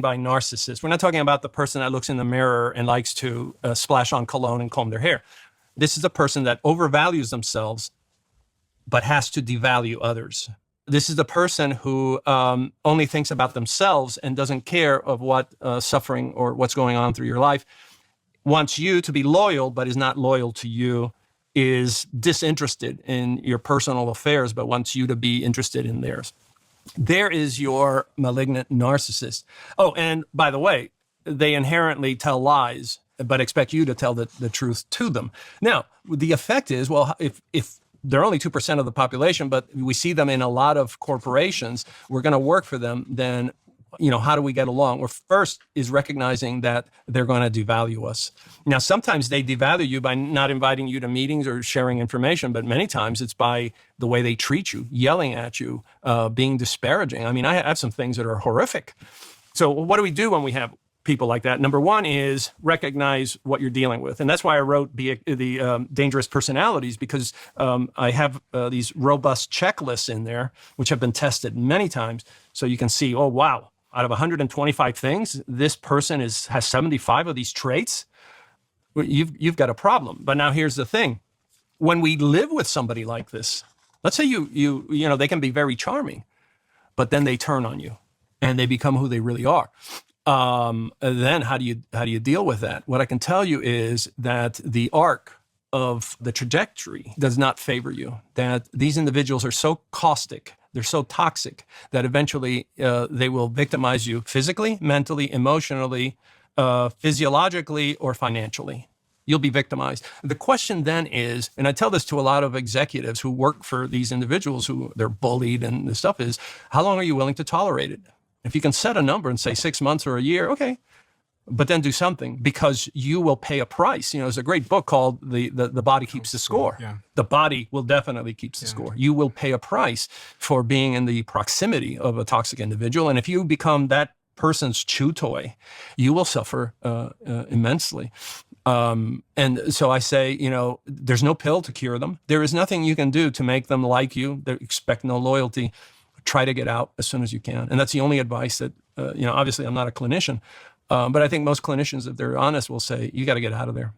by narcissists. We're not talking about the person that looks in the mirror and likes to splash on cologne and comb their hair. This is a person that overvalues themselves, but has to devalue others. This is the person who only thinks about themselves and doesn't care of what suffering or what's going on through your life. Wants you to be loyal, but is not loyal to you, is disinterested in your personal affairs, but wants you to be interested in theirs. There is your malignant narcissist. Oh, and by the way, they inherently tell lies, but expect you to tell the truth to them. Now, the effect is, well, if they're only 2% of the population, but we see them in a lot of corporations, we're going to work for them, then, how do we get along? Well, first is recognizing that they're going to devalue us. Now, sometimes they devalue you by not inviting you to meetings or sharing information, but many times it's by the way they treat you, yelling at you, being disparaging. I mean, I have some things that are horrific. So what do we do when we have people like that? Number one is recognize what you're dealing with. And that's why I wrote the Dangerous Personalities, because I have these robust checklists in there, which have been tested many times. So you can see, oh, wow, out of 125 things, this person has 75 of these traits. You've got a problem. But now here's the thing. When we live with somebody like this, let's say they can be very charming, but then they turn on you and they become who they really are. Then how do you deal with that? What I can tell you is that the arc of the trajectory does not favor you, that these individuals are so caustic, they're so toxic that eventually they will victimize you physically, mentally, emotionally, physiologically, or financially. You'll be victimized. The question then is, and I tell this to a lot of executives who work for these individuals who they're bullied and the stuff is, how long are you willing to tolerate it? If you can set a number and say 6 months or a year, okay, but then do something, because you will pay a price. There's a great book called The Body Keeps the Score. Yeah. The body will definitely keep the score. You will pay a price for being in the proximity of a toxic individual. And if you become that person's chew toy, you will suffer immensely. And so I say, there's no pill to cure them. There is nothing you can do to make them like you. They expect no loyalty. Try to get out as soon as you can. And that's the only advice that, obviously I'm not a clinician, but I think most clinicians, if they're honest, will say, you got to get out of there.